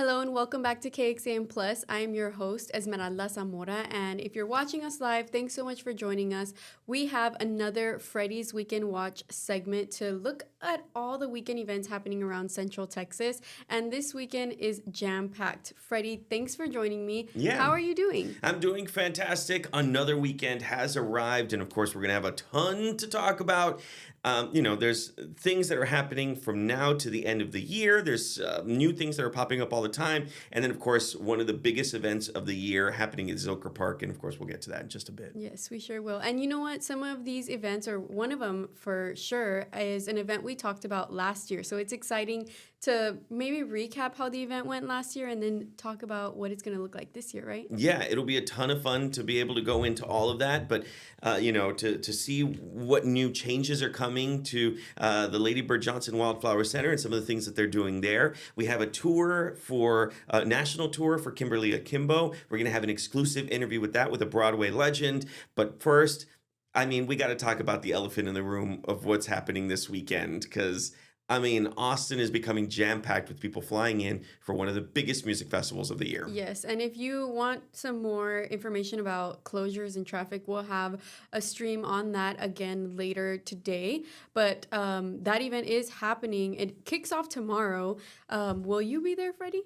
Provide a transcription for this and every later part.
Hello and welcome back to KXAN Plus. I am your host, Esmeralda Zamora, and if you're watching us live, thanks so much for joining us. We have another Freddy's Weekend Watch segment to look at all the weekend events happening around Central Texas, and this weekend is jam-packed. Freddy, thanks for joining me. Yeah. How are you doing? I'm doing fantastic. Another weekend has arrived, and of course, we're going to have a ton to talk about. There's things that are happening from now to the end of the year. There's new things that are popping up all the time. And then, of course, one of the biggest events of the year happening at Zilker Park. And, of course, we'll get to that in just a bit. Yes, we sure will. And you know what? Some of these events, or one of them for sure, is an event we talked about last year. So it's exciting to maybe recap how the event went last year and then talk about what it's going to look like this year, right? Yeah, it'll be a ton of fun to be able to go into all of that. But, to see what new changes are coming to the Lady Bird Johnson Wildflower Center and some of the things that they're doing there. We have a tour for national tour for Kimberly Akimbo. We're going to have an exclusive interview with that with a Broadway legend. But first, we got to talk about the elephant in the room of what's happening this weekend because Austin is becoming jam-packed with people flying in for one of the biggest music festivals of the year. Yes, and if you want some more information about closures and traffic, we'll have a stream on that again later today. But that event is happening. It kicks off tomorrow. Will you be there, Freddy?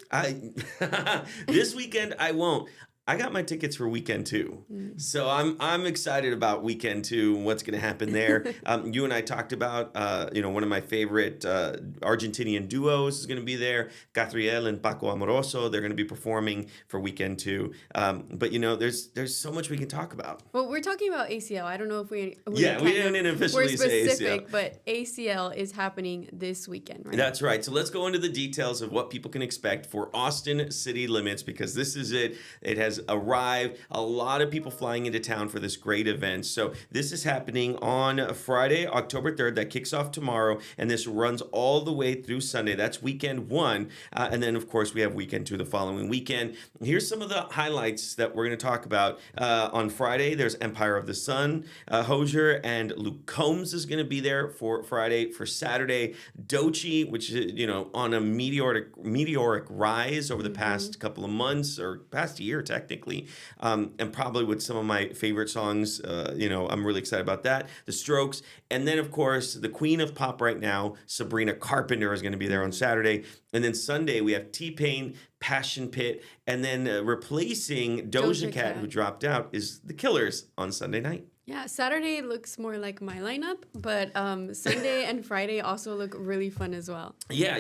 This weekend, I won't. I got my tickets for weekend 2. So I'm excited about weekend 2 and what's going to happen there. You and I talked about, one of my favorite Argentinian duos is going to be there. Catriel and Paco Amoroso, they're going to be performing for weekend 2. But, there's so much we can talk about. Well, we're talking about ACL. I don't know if we didn't officially say ACL. But ACL is happening this weekend, right? That's right. So let's go into the details of what people can expect for Austin City Limits because this is it. It has arrived. A lot of people flying into town for this great event. So this is happening on Friday, October 3rd. That kicks off tomorrow, and this runs all the way through Sunday. That's weekend 1. And then, of course, we have weekend 2 the following weekend. Here's some of the highlights that we're going to talk about. On Friday, there's Empire of the Sun. Hosier and Luke Combs is going to be there for Friday. For Saturday, Doechii, which is, on a meteoric rise over the past couple of months or past year, technically. And probably with some of my favorite songs, I'm really excited about that. The Strokes. And then, of course, the queen of pop right now, Sabrina Carpenter, is going to be there on Saturday. And then Sunday, we have T-Pain, Passion Pit, and then replacing Doja Cat, who dropped out, is The Killers on Sunday night. Yeah, Saturday looks more like my lineup, but Sunday and Friday also look really fun as well. Yeah,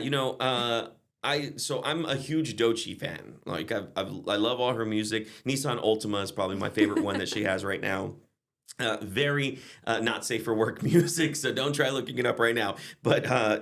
I'm a huge Doechii fan. Like I love all her music. Nissan Altima is probably my favorite one that she has right now. Very not safe for work music, so don't try looking it up right now. But I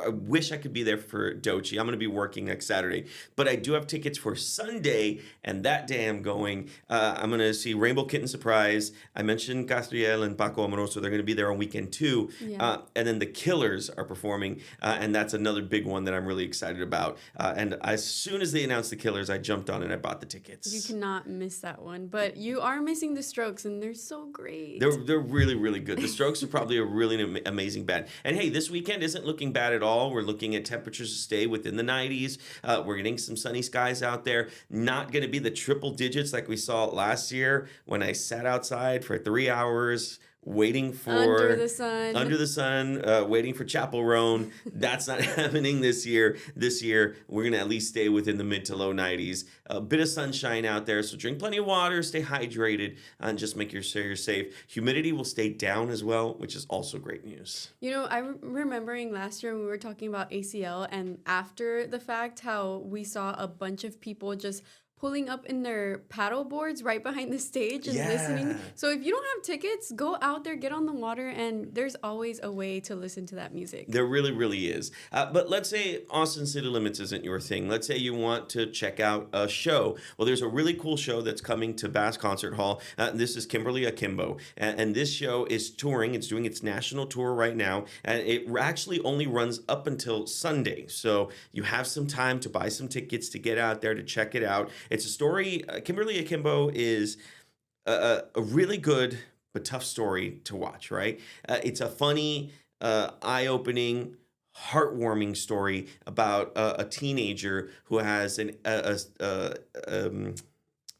wish I could be there for Doechii. I'm going to be working next Saturday, but I do have tickets for Sunday, and that day I'm going. I'm going to see Rainbow Kitten Surprise. I mentioned Castriel and Paco Amoroso. They're going to be there on weekend 2, and then the Killers are performing, and that's another big one that I'm really excited about. And as soon as they announced the Killers, I jumped on and I bought the tickets. You cannot miss that one, but you are missing the Strokes, and they're so great. They're really, really good. The Strokes are probably a really amazing band. And hey, this weekend isn't looking bad at all. We're looking at temperatures to stay within the 90s. We're getting some sunny skies out there. Not going to be the triple digits like we saw last year when I sat outside for 3 hours waiting for under the sun, waiting for Chapel Roan. That's not happening this year. This year, we're going to at least stay within the mid to low 90s. A bit of sunshine out there, so drink plenty of water, stay hydrated, and just make sure you're safe. Humidity will stay down as well, which is also great news. I'm remembering last year when we were talking about ACL, and after the fact, how we saw a bunch of people just pulling up in their paddle boards right behind the stage and listening. So if you don't have tickets, go out there, get on the water, and there's always a way to listen to that music. There really, really is. But let's say Austin City Limits isn't your thing. Let's say you want to check out a show. Well, there's a really cool show that's coming to Bass Concert Hall. This is Kimberly Akimbo. And this show is touring. It's doing its national tour right now. And it actually only runs up until Sunday. So you have some time to buy some tickets to get out there to check it out. It's a story. Kimberly Akimbo is a really good but tough story to watch, right? It's a funny, eye-opening, heartwarming story about a teenager who has a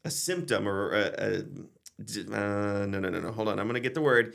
symptom or no, hold on, I'm gonna get the word.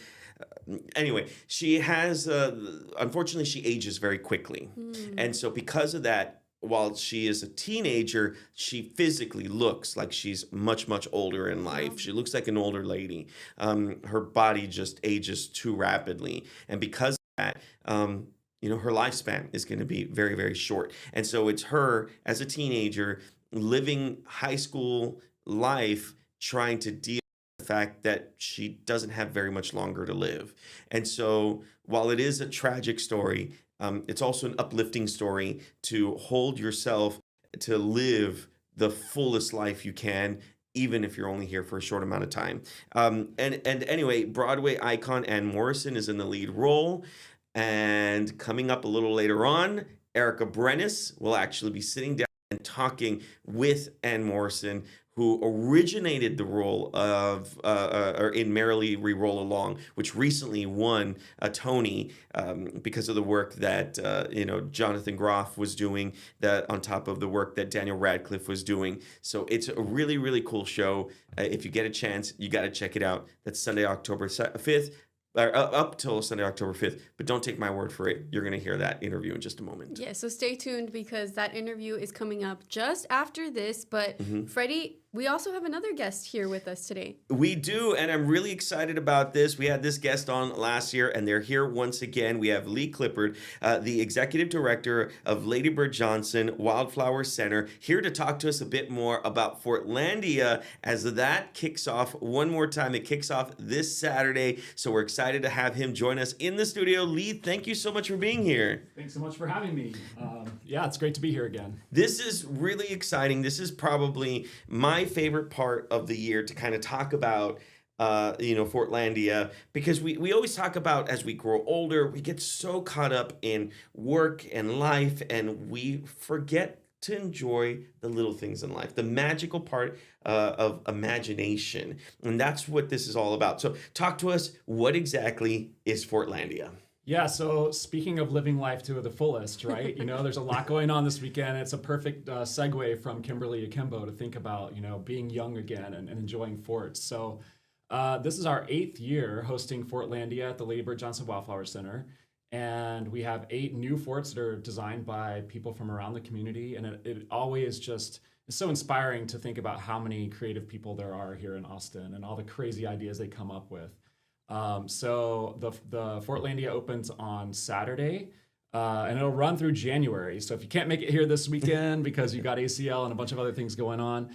Anyway, she has unfortunately she ages very quickly, and so because of that, while she is a teenager, she physically looks like she's much older in life. Wow. She looks like an older lady. Her body just ages too rapidly, and because of that, her lifespan is going to be very short. And so it's her as a teenager living high school life, trying to deal with the fact that she doesn't have very much longer to live. And so while it is a tragic story, it's also an uplifting story to hold yourself to live the fullest life you can, even if you're only here for a short amount of time. And anyway, Broadway icon Ann Morrison is in the lead role. And coming up a little later on, Erica Brennis will actually be sitting down and talking with Ann Morrison, who originated the role of or in Merrily We Roll Along, which recently won a Tony because of the work that Jonathan Groff was doing, that on top of the work that Daniel Radcliffe was doing. So it's a really cool show. If you get a chance, you got to check it out. That's Sunday, October 5th. Up till Sunday, October 5th. But don't take my word for it. You're going to hear that interview in just a moment. Yeah, so stay tuned because that interview is coming up just after this. But Freddy, we also have another guest here with us today. We do, and I'm really excited about this. We had this guest on last year, and they're here once again. We have Lee Clippard, the executive director of Lady Bird Johnson Wildflower Center, here to talk to us a bit more about Fortlandia as that kicks off one more time. It kicks off this Saturday, so we're excited to have him join us in the studio. Lee, thank you so much for being here. Thanks so much for having me. Yeah, it's great to be here again. This is really exciting. This is probably my favorite part of the year to kind of talk about Fortlandia, because we always talk about, as we grow older, we get so caught up in work and life, and we forget to enjoy the little things in life, the magical part of imagination. And that's what this is all about. So talk to us, what exactly is Fortlandia? Yeah, so speaking of living life to the fullest, right? There's a lot going on this weekend. It's a perfect segue from Kimberly Akimbo to think about, being young again and enjoying forts. So this is our 8th year hosting Fortlandia at the Lady Bird Johnson Wildflower Center. And we have 8 new forts that are designed by people from around the community. And it always just is so inspiring to think about how many creative people there are here in Austin and all the crazy ideas they come up with. So the Fortlandia opens on Saturday, and it'll run through January. So if you can't make it here this weekend because you got ACL and a bunch of other things going on,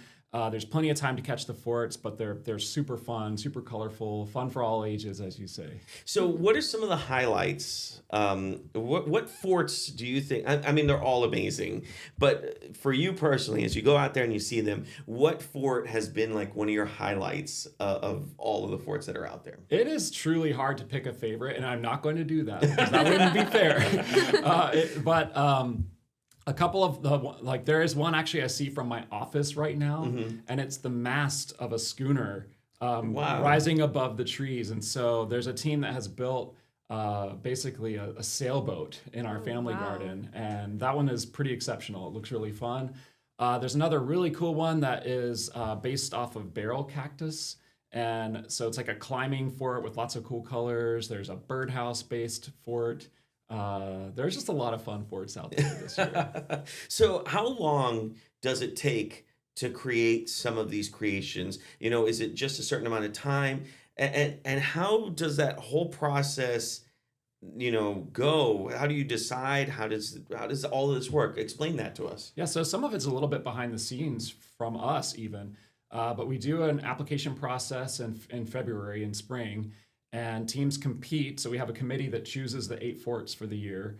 there's plenty of time to catch the forts, but they're super fun, super colorful, fun for all ages, as you say. So what are some of the highlights? What forts do you think? I mean, they're all amazing, but for you personally, as you go out there and you see them, what fort has been like one of your highlights of all of the forts that are out there? It is truly hard to pick a favorite, and I'm not going to do that because that wouldn't be fair. A couple of there is one actually I see from my office right now, and it's the mast of a schooner rising above the trees. And so there's a team that has built basically a sailboat in our family garden, and that one is pretty exceptional. It looks really fun. There's another really cool one that is based off of barrel cactus. And so it's like a climbing fort with lots of cool colors. There's a birdhouse based fort. There's just a lot of fun forts out there this year. So how long does it take to create some of these creations? Is it just a certain amount of time? And how does that whole process, go? How do you decide? How does all of this work? Explain that to us. Yeah, so some of it's a little bit behind the scenes from us even. But we do an application process in February and spring. And teams compete. So we have a committee that chooses the 8 forts for the year.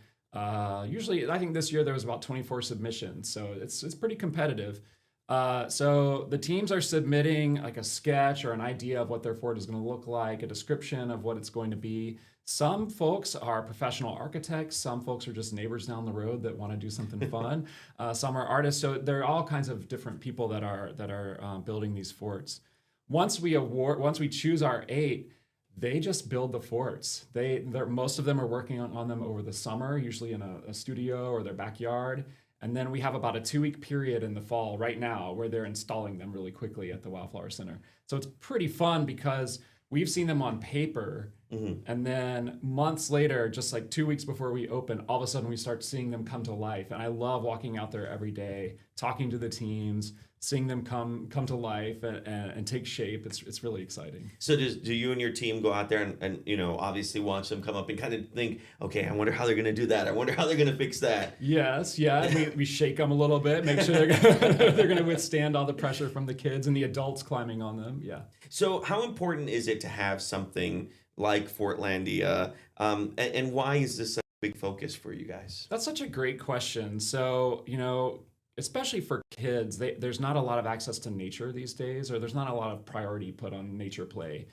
Usually, I think this year there was about 24 submissions. So it's pretty competitive. So the teams are submitting like a sketch or an idea of what their fort is going to look like, a description of what it's going to be. Some folks are professional architects. Some folks are just neighbors down the road that want to do something fun. Some are artists. So there are all kinds of different people that are building these forts. Once we choose our 8, they just build the forts. Most of them are working on them over the summer, usually in a studio or their backyard. And then we have about a 2-week period in the fall right now where they're installing them really quickly at the Wildflower Center. So it's pretty fun because we've seen them on paper, and then months later, just like 2 weeks before we open, all of a sudden we start seeing them come to life. And I love walking out there every day, talking to the teams, seeing them come to life and take shape. It's really exciting. So do you and your team go out there and obviously watch them come up and kind of think, okay, I wonder how they're going to do that. I wonder how they're going to fix that. Yes, yeah. We shake them a little bit, make sure they're going to withstand all the pressure from the kids and the adults climbing on them. Yeah. So how important is it to have something like Fortlandia, and why is this such a big focus for you guys? That's such a great question. So, especially for kids, there's not a lot of access to nature these days, or there's not a lot of priority put on nature play.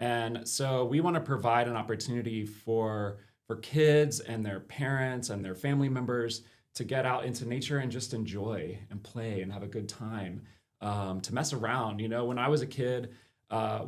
And so we want to provide an opportunity for kids and their parents and their family members to get out into nature and just enjoy and play and have a good time, to mess around. When I was a kid,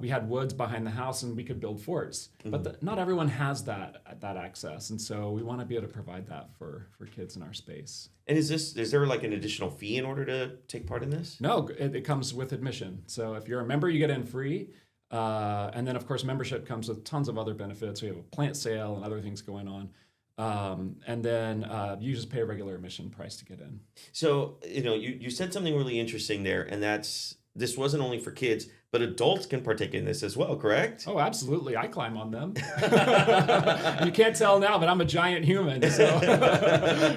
we had woods behind the house and we could build forts, but not everyone has that access. And so we want to be able to provide that for kids in our space. And is there like an additional fee in order to take part in this? No, it comes with admission. So if you're a member, you get in free. And then of course, membership comes with tons of other benefits. We have a plant sale and other things going on. And then you just pay a regular admission price to get in. So, you said something really interesting there, and this wasn't only for kids, but adults can partake in this as well, correct? Oh, absolutely. I climb on them. You can't tell now, but I'm a giant human. So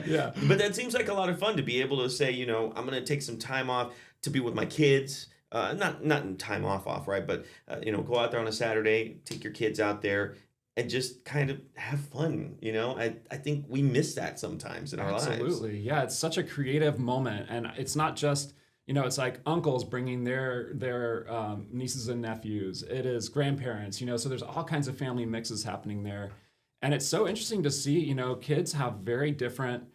yeah. But that seems like a lot of fun to be able to say, I'm going to take some time off to be with my kids. Not time off, right? But, go out there on a Saturday, take your kids out there and just kind of have fun. I think we miss that sometimes in our lives. Absolutely. Yeah. It's such a creative moment. And it's not just, it's like uncles bringing their nieces and nephews. It is grandparents, so there's all kinds of family mixes happening there. And it's so interesting to see, kids have very different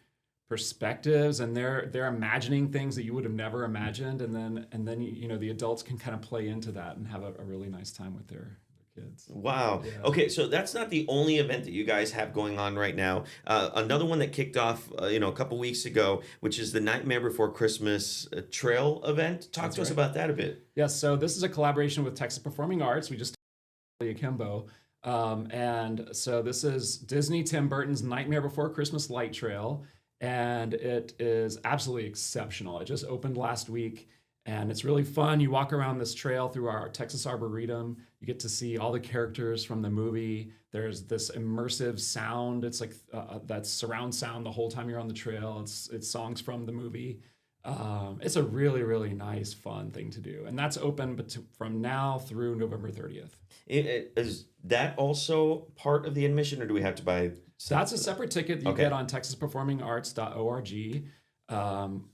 perspectives and they're imagining things that you would have never imagined. And then the adults can kind of play into that and have a really nice time with their kids. Wow. Yeah. Okay, so that's not the only event that you guys have going on right now. Another one that kicked off, a couple weeks ago, which is the Nightmare Before Christmas Trail event. Talk to us about that a bit. Yes, so this is a collaboration with Texas Performing Arts. We just Akimbo. And so this is Disney Tim Burton's Nightmare Before Christmas Light Trail. And it is absolutely exceptional. It just opened last week. And it's really fun. You walk around this trail through our Texas Arboretum. You get to see all the characters from the movie. There's this immersive sound. It's like that surround sound the whole time you're on the trail. It's songs from the movie. It's a really, really nice, fun thing to do. And that's open from now through November 30th. Is that also part of the admission, or do we have to buy? That's a separate ticket that you get on texasperformingarts.org.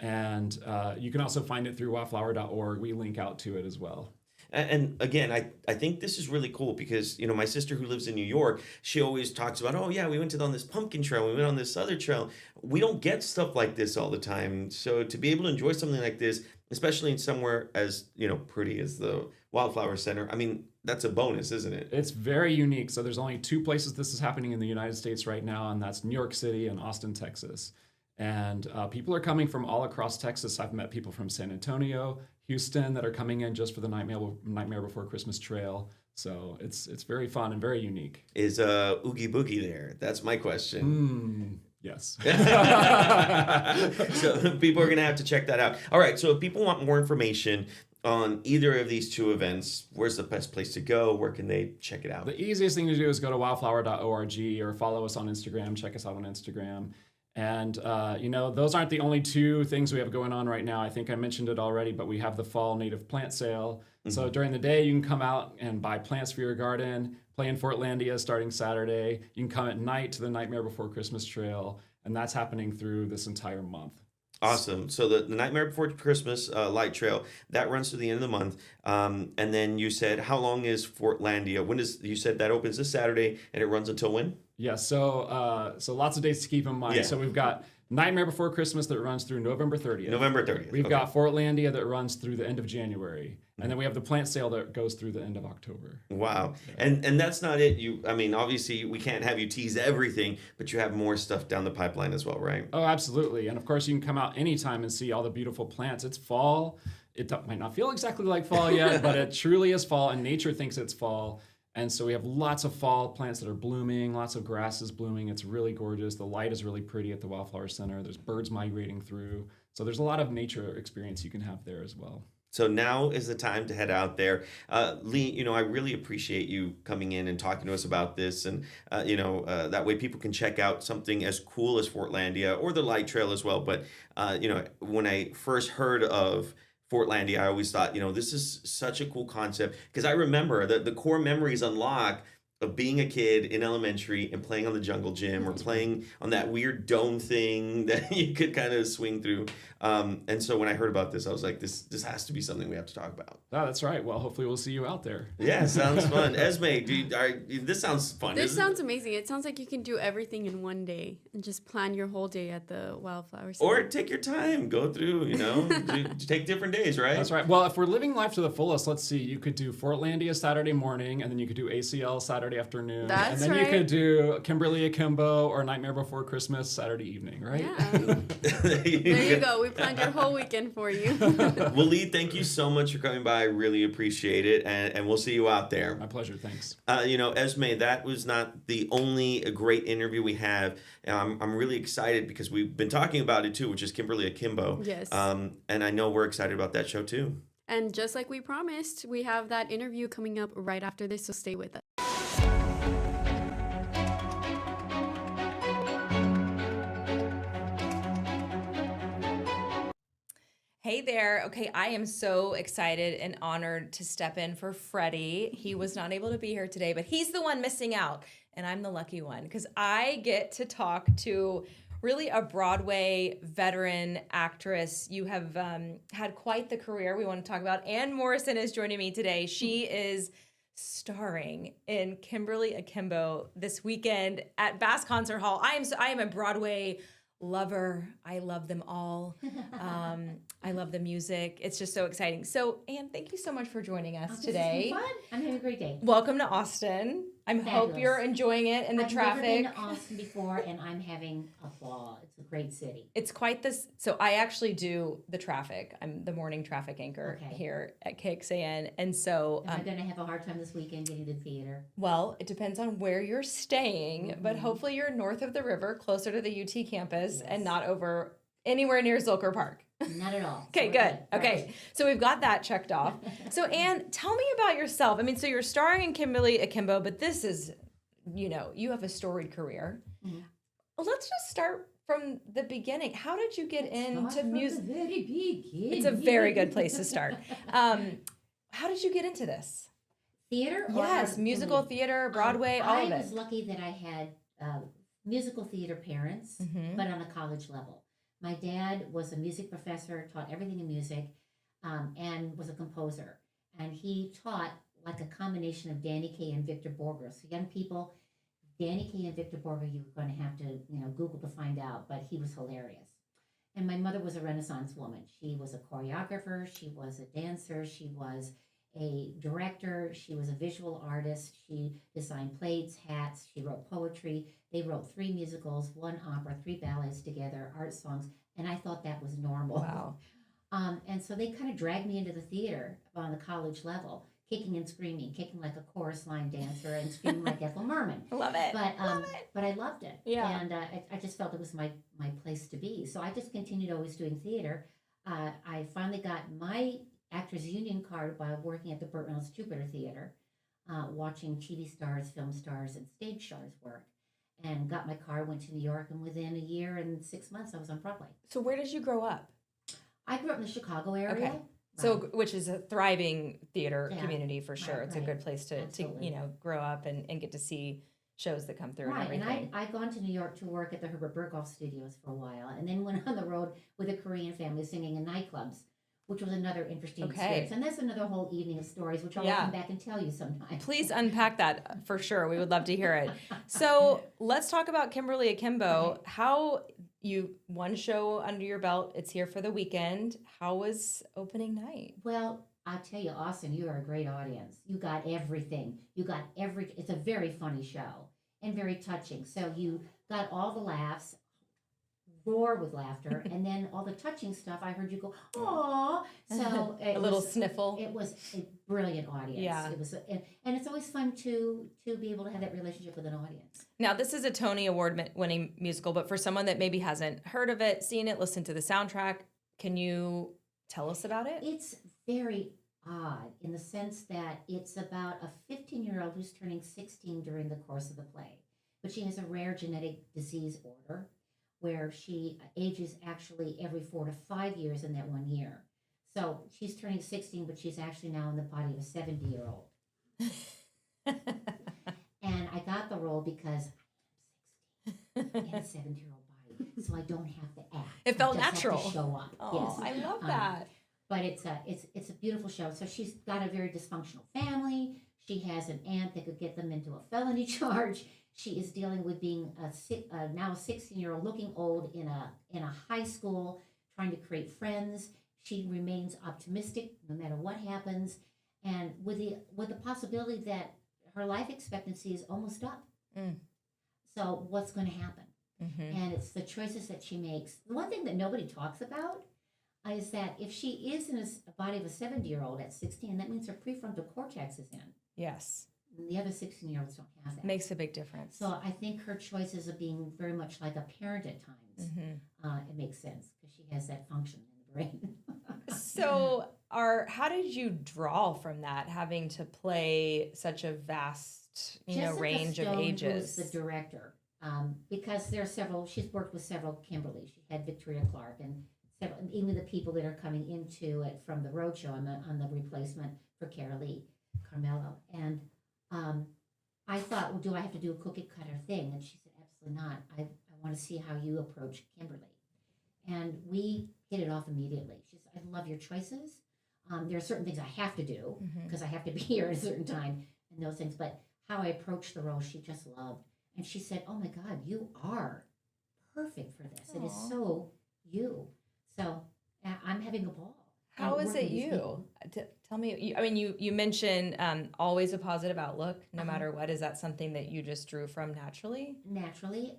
And you can also find it through wildflower.org. We link out to it as well. And again, I think this is really cool because, my sister who lives in New York, she always talks about, oh yeah, we went on this pumpkin trail, we went on this other trail. We don't get stuff like this all the time. So to be able to enjoy something like this, especially in somewhere as, pretty as the Wildflower Center, that's a bonus, isn't it? It's very unique. So there's only 2 places this is happening in the United States right now, and that's New York City and Austin, Texas. And people are coming from all across Texas. I've met people from San Antonio, Houston that are coming in just for the Nightmare Before Christmas Trail. So it's very fun and very unique. Is Oogie Boogie there? That's my question. Yes. So people are going to have to check that out. All right. So if people want more information on either of these 2 events, where's the best place to go? Where can they check it out? The easiest thing to do is go to wildflower.org or follow us on Instagram. Check us out on Instagram. And, those aren't the only 2 things we have going on right now. I think I mentioned it already, but we have the fall native plant sale. Mm-hmm. So during the day, you can come out and buy plants for your garden, play in Fortlandia starting Saturday. You can come at night to the Nightmare Before Christmas Trail, and that's happening through this entire month. Awesome. So the Nightmare Before Christmas Light Trail, that runs through the end of the month. And then you said, how long is Fortlandia? You said that opens this Saturday and it runs until when? Yeah, so lots of dates to keep in mind. Yeah. So we've got Nightmare Before Christmas that runs through November 30th. November 30th. We've got Fortlandia that runs through the end of January. And then we have the plant sale that goes through the end of October. Wow. And that's not it. Obviously we can't have you tease everything, but you have more stuff down the pipeline as well, right? Oh, absolutely. And of course, you can come out anytime and see all the beautiful plants. It's fall. It might not feel exactly like fall yet, but it truly is fall, and nature thinks it's fall. And so we have lots of fall plants that are blooming, lots of grasses blooming. It's really gorgeous. The light is really pretty at the Wildflower Center. There's birds migrating through. So there's a lot of nature experience you can have there as well. So now is the time to head out there. Lee, I really appreciate you coming in and talking to us about this. And, that way people can check out something as cool as Fortlandia or the Light Trail as well. But, when I first heard of Fortlandia, I always thought, this is such a cool concept. Because I remember the core memories unlock of being a kid in elementary and playing on the jungle gym or playing on that weird dome thing that you could kind of swing through. And so when I heard about this, I was like, this has to be something we have to talk about. Oh, that's right. Well, hopefully we'll see you out there. Yeah, sounds fun. Esme, this sounds fun. This sounds amazing. It sounds like you can do everything in one day and just plan your whole day at the Wildflower Center. Or take your time, go through, take different days, right? That's right. Well, if we're living life to the fullest, let's see, you could do Fortlandia Saturday morning, and then you could do ACL Saturday afternoon. That's and then right. you could do Kimberly Akimbo or Nightmare Before Christmas Saturday evening, right? Yeah. There you go. We planned your whole weekend for you. Well, Lee, thank you so much for coming by. I really appreciate it. And we'll see you out there. My pleasure. Thanks. Esme, that was not the only great interview we have. I'm really excited because we've been talking about it too, which is Kimberly Akimbo. Yes. And I know we're excited about that show too. And just like we promised, we have that interview coming up right after this, so stay with us. Hey there. Okay, I am so excited and honored to step in for Freddy. He was not able to be here today, but he's the one missing out, and I'm the lucky one because I get to talk to really a Broadway veteran actress. You have had quite the career we want to talk about. Ann Morrison is joining me today. She is starring in Kimberly Akimbo this weekend at Bass Concert Hall. I am a Broadway lover. I love them all. I love the music. It's just so exciting. So, Anne, thank you so much for joining us today. This has been fun. I'm having a great day. Welcome to Austin. I hope you're enjoying it and the traffic. I've never been to Austin before, and I'm having a ball. It's a great city. It's quite this. So I actually do the traffic. I'm the morning traffic anchor here at KXAN. And so Am I going to have a hard time this weekend getting to the theater? Well, it depends on where you're staying, but hopefully you're north of the river, closer to the UT campus, and not over anywhere near Zilker Park. Not at all. Okay, good. Okay, so we've got that checked off. So, Anne, tell me about yourself. I mean, so you're starring in Kimberly Akimbo, but this is, you have a storied career. Mm-hmm. Well, let's just start from the beginning. How did you get into music? The very beginning. It's a very good place to start. How did you get into this? Theater? Yes, musical theater, Broadway, all of it. I was lucky that I had musical theater parents, but on a college level. My dad was a music professor, taught everything in music, and was a composer. And he taught like a combination of Danny Kaye and Victor Borger. So young people, Danny Kaye and Victor Borger, you were going to have to, Google to find out, but he was hilarious. And my mother was a Renaissance woman. She was a choreographer, she was a dancer, she was a director, she was a visual artist, she designed plates, hats, she wrote poetry. They wrote 3 musicals, 1 opera, 3 ballets together, art songs, and I thought that was normal. Wow. And so they kind of dragged me into the theater on the college level, kicking and screaming, kicking like a chorus line dancer and screaming like Ethel Merman. Love it. But I loved it. Yeah. And I just felt it was my place to be. So I just continued always doing theater. I finally got my Actors Union card by working at the Burt Reynolds Jupiter Theater, watching TV stars, film stars, and stage stars work. And got my card, went to New York, and within a year and 6 months, I was on Broadway. So where did you grow up? I grew up in the Chicago area. Okay. So, which is a thriving theater community for sure. It's a good place to grow up and get to see shows that come through and everything. And I'd gone to New York to work at the Herbert Berghoff Studios for a while, and then went on the road with a Korean family singing in nightclubs, which was another interesting experience. And that's another whole evening of stories, which I'll come back and tell you sometime. Please unpack that for sure. We would love to hear it. So let's talk about Kimberly Akimbo. How, you one show under your belt. It's here for the weekend. How was opening night? Well, I'll tell you, Austin, you are a great audience. You got everything. It's a very funny show and very touching. So you got all the laughs, roar with laughter, and then all the touching stuff. I heard you go, "Aw!" So A little sniffle. It was a brilliant audience. Yeah. It was, and it's always fun to be able to have that relationship with an audience. Now, this is a Tony Award winning musical, but for someone that maybe hasn't heard of it, seen it, listened to the soundtrack, can you tell us about it? It's very odd in the sense that it's about a 15-year-old who's turning 16 during the course of the play, but she has a rare genetic disease order where she ages actually every 4 to 5 years in that 1 year. So she's turning 16, but she's actually now in the body of a 70-year-old. And I got the role because I'm 16 in a 70-year-old body, so I don't have to act. It felt I just natural. have to show up. Oh, Yes. I love that. But it's a beautiful show. So she's got a very dysfunctional family. She has an aunt that could get them into a felony charge. She is dealing with being now a 16-year-old, looking old in a high school, trying to create friends. She remains optimistic no matter what happens, and with the possibility that her life expectancy is almost up. So what's going to happen? And it's the choices that she makes. The one thing that nobody talks about is that if she is in a body of a 70-year-old at 16, that means her prefrontal cortex is in. Yes. And the other 16-year-olds don't have that. Makes a big difference. So I think her choices of being very much like a parent at times, it makes sense because she has that function in the brain. So, how did you draw from that, having to play such a vast, Jessica range Stone, of ages? who is the director, because there are several. She's worked with several Kimberly. She had Victoria Clark and several, even the people that are coming into it from the roadshow on the replacement for Carmelo. And I thought, well, do I have to do a cookie cutter thing? And she said, absolutely not. I want to see how you approach Kimberly. And we hit it off immediately. She said, I love your choices. There are certain things I have to do because I have to be here at a certain time and those things. But how I approached the role, she just loved. And she said, oh my God, you are perfect for this. Aww. It is so you. So I'm having a ball. How is it you? Tell me, you mentioned always a positive outlook, no matter what. Is that something that you just drew from naturally? Naturally.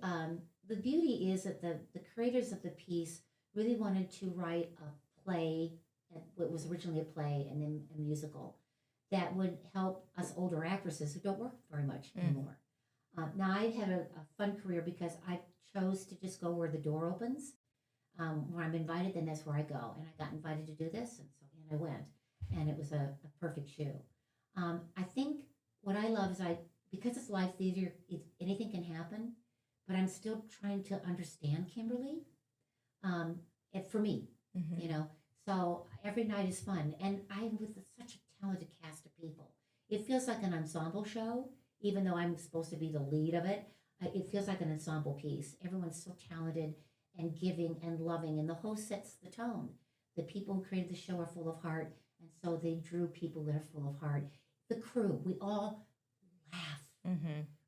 The beauty is that the creators of the piece really wanted to write a play, what was originally a play and then a musical, that would help us older actresses who don't work very much anymore. Now, I had a fun career because I chose to just go where the door opens. Where I'm invited, then that's where I go. And I got invited to do this, and so I went. And it was a perfect shoe. I think what I love is because it's live theater, anything can happen, but I'm still trying to understand Kimberly. For me, So every night is fun, and I'm with such a talented cast of people. It feels like an ensemble show, even though I'm supposed to be the lead of it. It feels like an ensemble piece. Everyone's so talented and giving and loving, and the host sets the tone. The people who created the show are full of heart, and so they drew people that are full of heart. The crew, we all laugh.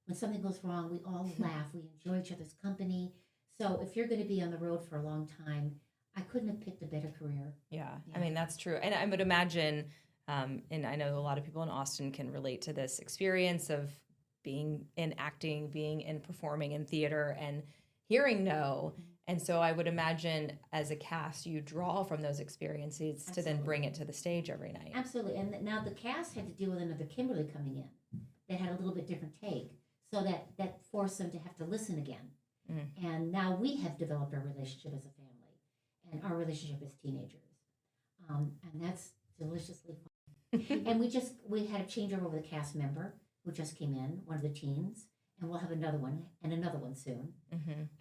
When something goes wrong, we all laugh. We enjoy each other's company. So if you're going to be on the road for a long time, I couldn't have picked a better career. Yeah. I mean, that's true. And I would imagine, and I know a lot of people in Austin can relate to this experience of being in acting, being in performing in theater, and hearing no. And so I would imagine as a cast, you draw from those experiences to then bring it to the stage every night. Absolutely. And now the cast had to deal with another Kimberly coming in that had a little bit different take. So that forced them to have to listen again. And now we have developed our relationship as a family and our relationship as teenagers. And that's deliciously fun. And we had a changeover with a cast member who just came in, one of the teens. And we'll have another one and another one soon.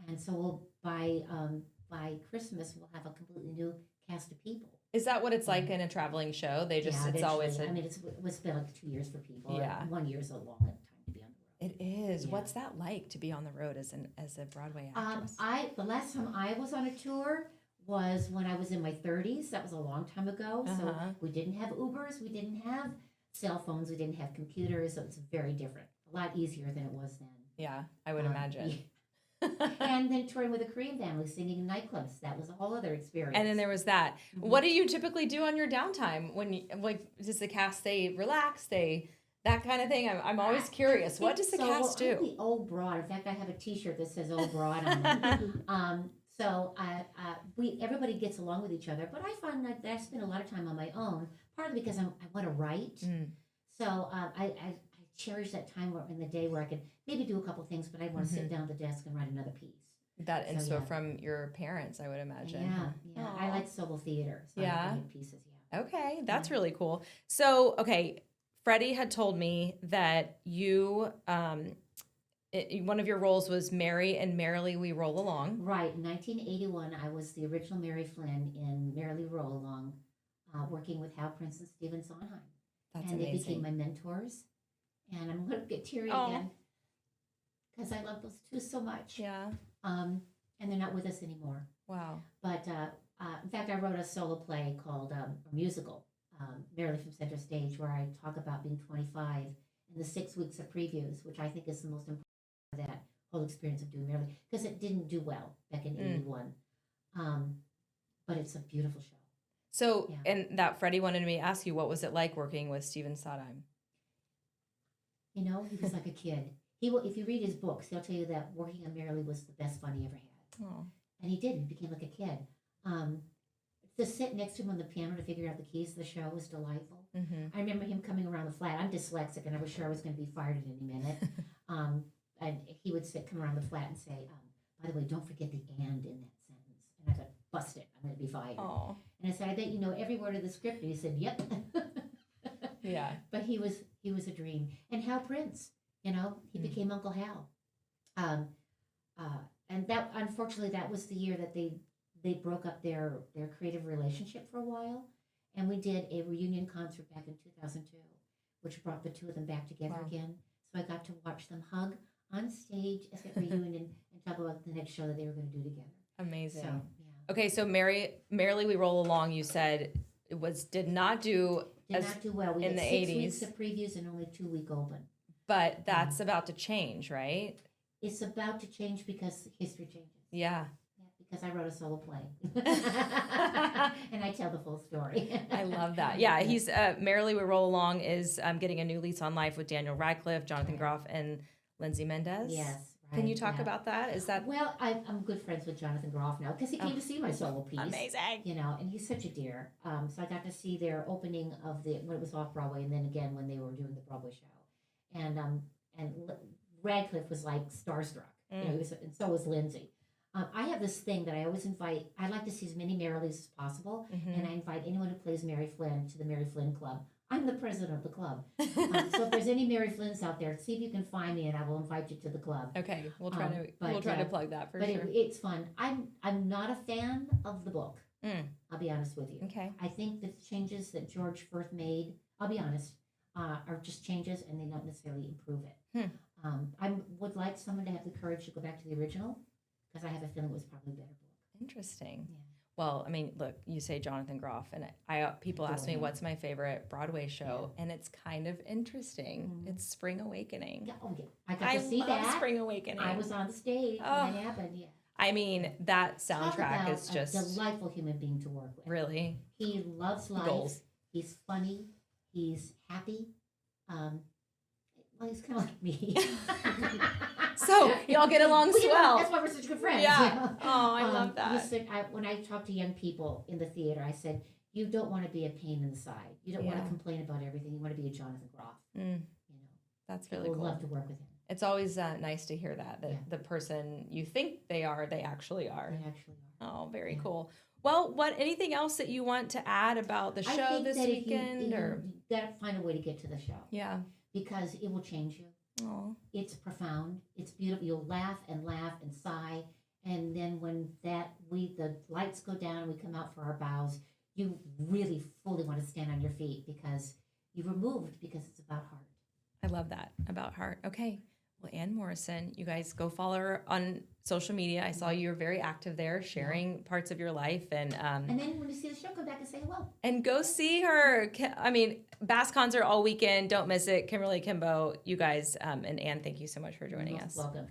And so we'll by Christmas we'll have a completely new cast of people. Is that what it's like in a traveling show? They just it's always. It's been like 2 years for people. Yeah, 1 year is a long time to be on the road. It is. Yeah. What's that like to be on the road as a Broadway actress? The last time I was on a tour was when I was in my 30s. That was a long time ago. So we didn't have Ubers, we didn't have cell phones, we didn't have computers. So it's very different. A lot easier than it was then. Yeah, I would imagine. And then touring with a Korean family, singing in nightclubs. That was a whole other experience. And then there was that. What do you typically do on your downtime? When you, like, does the cast say relax? That kind of thing? I'm always curious. What does the cast do? I'm the old broad. In fact, I have a T-shirt that says "old broad" on it. So everybody gets along with each other. But I find that I spend a lot of time on my own, partly because I want to write. So I cherish that time in the day where I can maybe do a couple things, but I want to sit down at the desk and write another piece. That inspo yeah. from your parents, I would imagine. Yeah. I like solo theater. So I write pieces. Yeah. Okay, that's really cool. So, okay, Freddy had told me that you, one of your roles was Mary and Merrily We Roll Along. Right. In 1981, I was the original Mary Flynn in Merrily Roll Along, working with Hal Prince and Stephen Sondheim. That's and amazing. They became my mentors. And I'm going to get teary again because I love those two so much. Yeah. And they're not with us anymore. Wow. But in fact, I wrote a solo play called a musical, Merrily from Center Stage, where I talk about being 25 and the 6 weeks of previews, which I think is the most important of that whole experience of doing Merrily, because it didn't do well back in 81. But it's a beautiful show. So, and that Freddy wanted me to ask you, what was it like working with Stephen Sondheim? You know, he was like a kid. He will, if you read his books, he'll tell you that working on Merrily was the best fun he ever had. Oh. And he did. He became like a kid. To sit next to him on the piano to figure out the keys to the show was delightful. I remember him coming around the flat. I'm dyslexic, and I was sure I was going to be fired at any minute. And he would come around the flat and say, by the way, don't forget the "and" in that sentence. And I thought, bust it. I'm going to be fired. Oh. And I said, I bet you know every word of the script. And he said, yep. Yeah. But he was a dream. And Hal Prince, you know, he became Uncle Hal. And that, unfortunately, that was the year that they broke up their creative relationship for a while. And we did a reunion concert back in 2002, which brought the two of them back together again. So I got to watch them hug on stage at that reunion and talk about the next show that they were going to do together. Amazing. So, Okay, so Merrily We Roll Along, you said did not do well. We in had the 6 80s. weeks of previews and only 2-week open. But that's about to change, right? It's about to change because history changes. Yeah. Because I wrote a solo play. And I tell the full story. I love that. Yeah, he's Merrily We Roll Along is getting a new lease on life with Daniel Radcliffe, Jonathan Groff, and Lindsay Mendez. Yes. Can you talk about that? Is that well? I'm good friends with Jonathan Groff now because he came to see my solo piece. Amazing. You know, and he's such a dear. So I got to see their opening of when it was off Broadway, and then again when they were doing the Broadway show. And Radcliffe was like starstruck. You know, and so was Lindsay. I have this thing that I always invite. I like to see as many Merrilies as possible, and I invite anyone who plays Mary Flynn to the Mary Flynn Club. I'm the president of the club. So if there's any Mary Flynns out there, see if you can find me, and I will invite you to the club. Okay, we'll try to plug that for sure. It's fun. I'm not a fan of the book. I'll be honest with you. Okay. I think the changes that George Firth made, I'll be honest, are just changes, and they don't necessarily improve it. I would like someone to have the courage to go back to the original, because I have a feeling it was probably a better book. Interesting. Yeah. Well, I mean, look, you say Jonathan Groff, and people ask me what's my favorite Broadway show, and it's kind of interesting. It's Spring Awakening. Yeah, I got to see that. Spring Awakening. I was on the stage when that happened. Yeah. I mean, that soundtrack is just a delightful human being to work with. Really. He loves life. Goals. He's funny. He's happy. Well, he's kind of like me. So y'all get along swell. That's why we're such good friends. Yeah. Oh, I love that. When I talk to young people in the theater, I said, you don't want to be a pain in the side. You don't want to complain about everything. You want to be a Jonathan Groff. You know, that's really cool. cool. Love to work with him. It's always nice to hear that the person you think they are, they actually are. They actually are. Oh, very cool. Well, anything else that you want to add about the show this weekend? You got to find a way to get to the show. Yeah. Because it will change you. Oh. It's profound. It's beautiful. You'll laugh and sigh. And then when the lights go down and we come out for our bows, you really fully want to stand on your feet because you were moved because it's about heart. I love that, about heart. Okay. Well, Ann Morrison, you guys go follow her on social media. I saw you were very active there, sharing parts of your life. And then when you see the show, come back and say hello. And go see her. I mean, Bass concert all weekend. Don't miss it. Kimberly, Akimbo, you guys, and Ann, thank you so much for joining us. Welcome.